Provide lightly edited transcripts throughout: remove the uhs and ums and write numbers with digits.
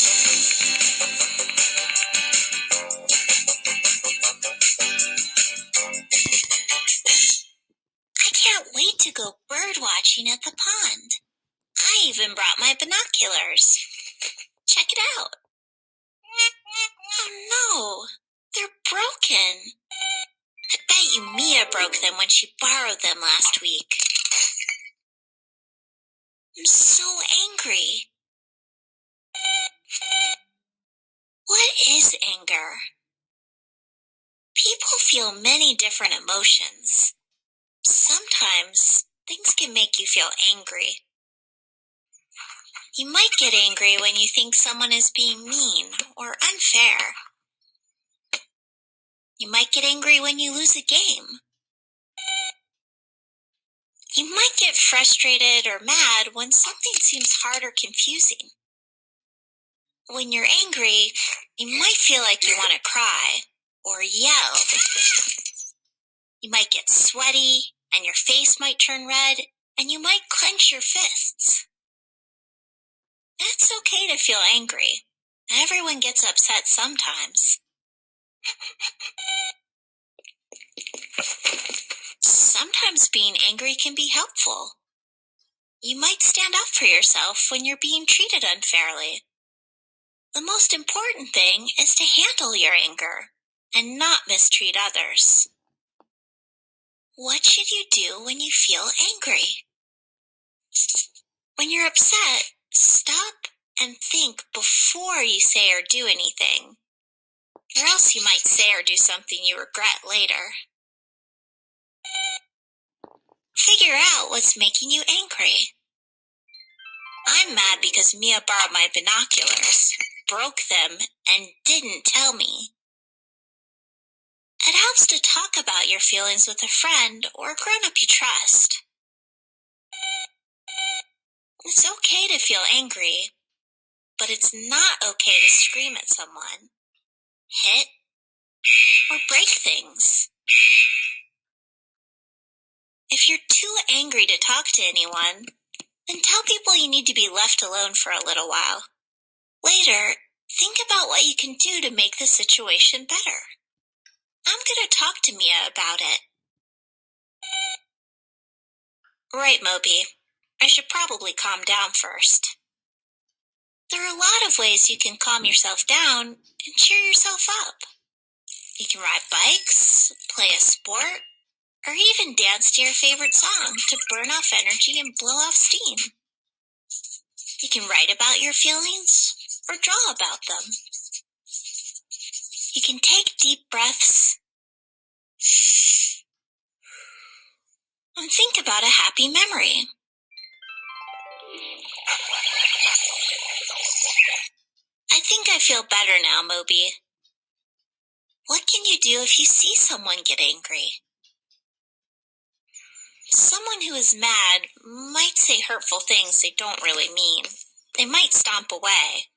I can't wait to go bird watching at the pond. I even brought my binoculars. Check it out. Oh no, they're broken. I bet you Mia broke them when she borrowed them last week. I'm so angry. What is anger? People feel many different emotions. Sometimes things can make you feel angry. You might get angry when you think someone is being mean or unfair. You might get angry when you lose a game. You might get frustrated or mad when something seems hard or confusing. When you're angry, you might feel like you want to cry or yell. You might get sweaty and your face might turn red and you might clench your fists. It's okay to feel angry. Everyone gets upset sometimes. Sometimes being angry can be helpful. You might stand up for yourself when you're being treated unfairly. The most important thing is to handle your anger and not mistreat others. What should you do when you feel angry? When you're upset, stop and think before you say or do anything, or else you might say or do something you regret later. Figure out what's making you angry. I'm mad because Mia borrowed my binoculars, broke them, and didn't tell me. It helps to talk about your feelings with a friend or a grown-up you trust. It's okay to feel angry, but it's not okay to scream at someone, hit, or break things. If you're too angry to talk to anyone, then tell people you need to be left alone for a little while. Later, think about what you can do to make the situation better. I'm going to talk to Mia about it. Right, Moby. I should probably calm down first. There are a lot of ways you can calm yourself down and cheer yourself up. You can ride bikes, play a sport, or even dance to your favorite song to burn off energy and blow off steam. You can write about your feelings or draw about them. You can take deep breaths and think about a happy memory. I think I feel better now, Moby. What can you do if you see someone get angry? Someone who is mad might say hurtful things they don't really mean. They might stomp away.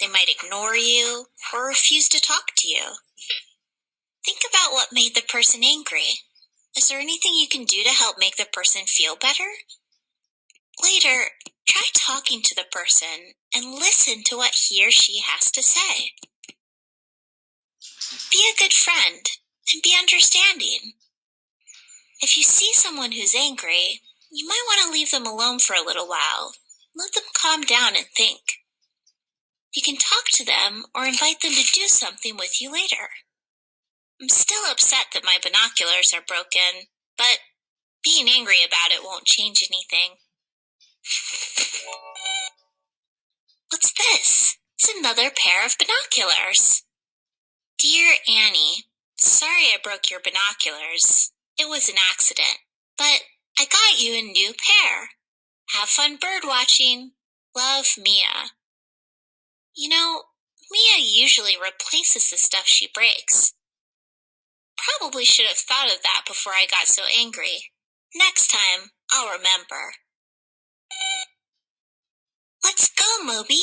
They might ignore you or refuse to talk to you. Think about what made the person angry. Is there anything you can do to help make the person feel better? Later, try talking to the person and listen to what he or she has to say. Be a good friend and be understanding. If you see someone who's angry, you might want to leave them alone for a little while. Let them calm down and think. You can talk to them or invite them to do something with you later. I'm still upset that my binoculars are broken, but being angry about it won't change anything. What's this? It's another pair of binoculars. Dear Annie, sorry I broke your binoculars. It was an accident, but I got you a new pair. Have fun bird watching. Love, Mia. You know, Mia usually replaces the stuff she breaks. Probably should have thought of that before I got so angry. Next time, I'll remember. Let's go, Moby.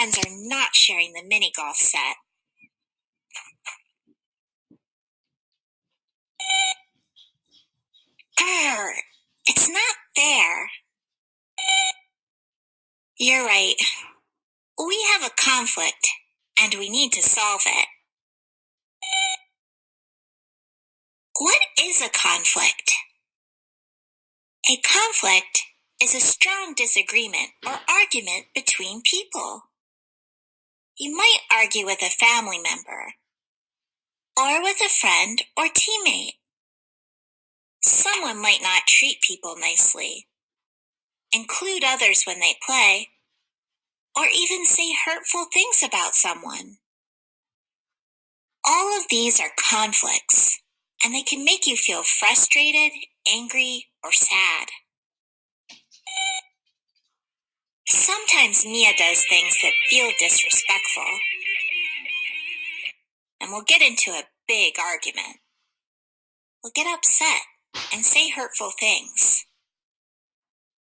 friends are not sharing the mini golf set. Grr, it's not there. You're right. We have a conflict, and we need to solve it. What is a conflict? A conflict is a strong disagreement or argument between people. You might argue with a family member, or with a friend or teammate. Someone might not treat people nicely, include others when they play, or even say hurtful things about someone. All of these are conflicts, and they can make you feel frustrated, angry, or sad. Sometimes Mia does things that feel disrespectful, and we'll get into a big argument. We'll get upset and say hurtful things.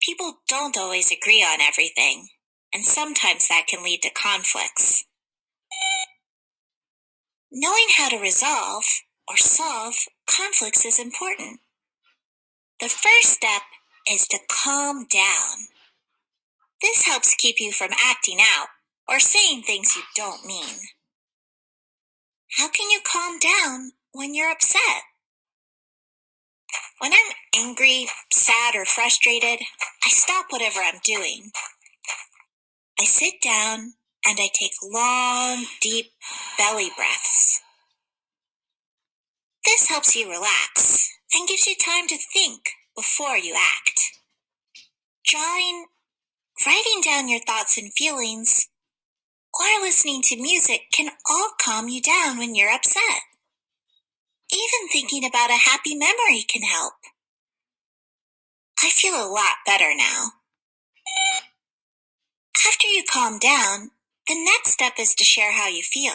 People don't always agree on everything, and sometimes that can lead to conflicts. Knowing how to resolve or solve conflicts is important. The first step is to calm down. This helps keep you from acting out or saying things you don't mean. How can you calm down when you're upset? When I'm angry, sad, or frustrated, I stop whatever I'm doing. I sit down and I take long, deep belly breaths. This helps you relax and gives you time to think before you act. Drawing, writing down your thoughts and feelings, or listening to music can all calm you down when you're upset. Even thinking about a happy memory can help. I feel a lot better now. After you calm down, the next step is to share how you feel.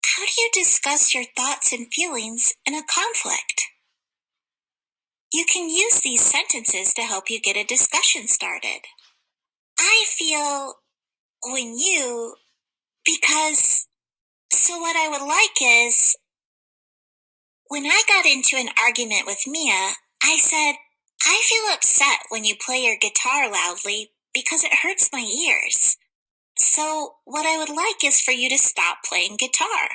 How do you discuss your thoughts and feelings in a conflict? You can use these sentences to help you get a discussion started. I feel when you, because, so what I would like is, when I got into an argument with Mia, I said, I feel upset when you play your guitar loudly because it hurts my ears. So what I would like is for you to stop playing guitar.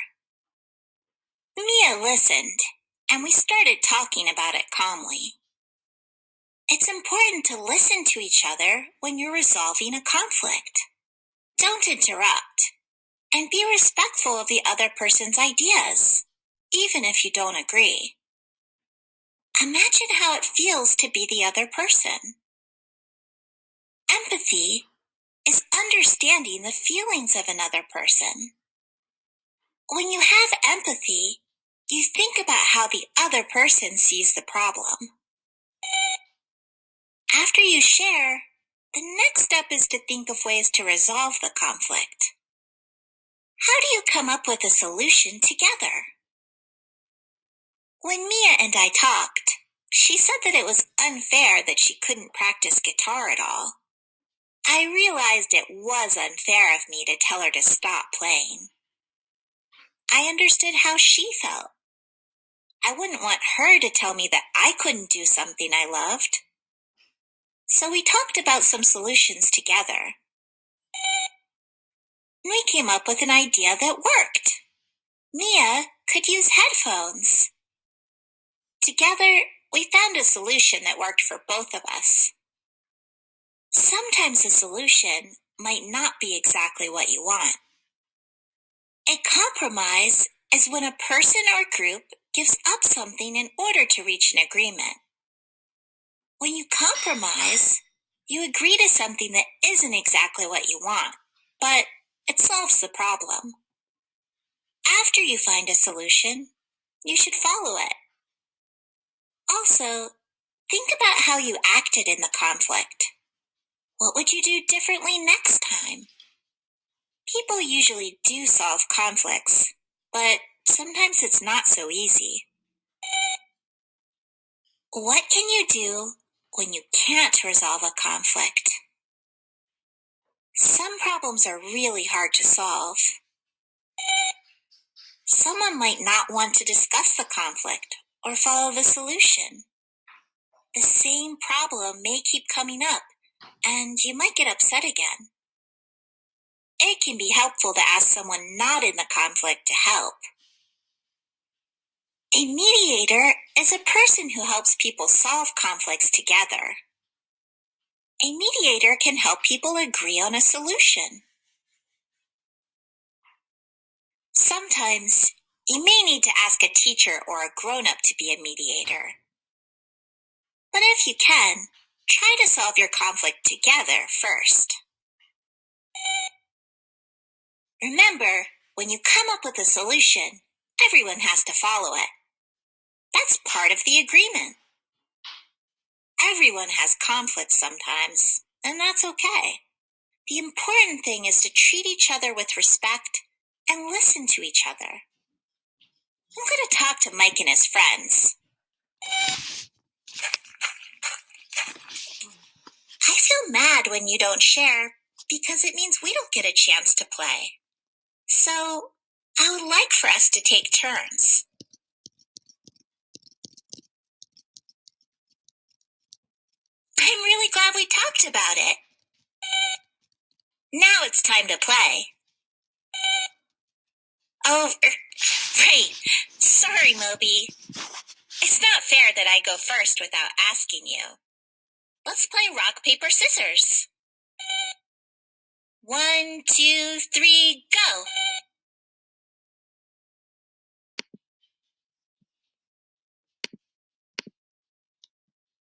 Mia listened, and we started talking about it calmly. It's important to listen to each other when you're resolving a conflict. Don't interrupt, and be respectful of the other person's ideas, even if you don't agree. Imagine how it feels to be the other person. Empathy is understanding the feelings of another person. When you have empathy, you think about how the other person sees the problem. After you share, the next step is to think of ways to resolve the conflict. How do you come up with a solution together? When Mia and I talked, she said that it was unfair that she couldn't practice guitar at all. I realized it was unfair of me to tell her to stop playing. I understood how she felt. I wouldn't want her to tell me that I couldn't do something I loved. So we talked about some solutions together. We came up with an idea that worked. Mia could use headphones. Together, we found a solution that worked for both of us. Sometimes a solution might not be exactly what you want. A compromise is when a person or group gives up something in order to reach an agreement. When you compromise, you agree to something that isn't exactly what you want, but it solves the problem. After you find a solution, you should follow it. Also, think about how you acted in the conflict. What would you do differently next time? People usually do solve conflicts, but sometimes it's not so easy. What can you do when you can't resolve a conflict? Some problems are really hard to solve. Someone might not want to discuss the conflict or follow the solution. The same problem may keep coming up, and you might get upset again. It can be helpful to ask someone not in the conflict to help. A mediator is a person who helps people solve conflicts together. A mediator can help people agree on a solution. Sometimes you may need to ask a teacher or a grown-up to be a mediator. But if you can, try to solve your conflict together first. Remember, when you come up with a solution, everyone has to follow it. That's part of the agreement. Everyone has conflicts sometimes, and that's okay. The important thing is to treat each other with respect and listen to each other. I'm going to talk to Mike and his friends. I feel mad when you don't share because it means we don't get a chance to play. So, I would like for us to take turns. I'm really glad we talked about it. Now it's time to play. Oh, right. Sorry, Moby. It's not fair that I go first without asking you. Let's play rock, paper, scissors. 1, 2, 3, go.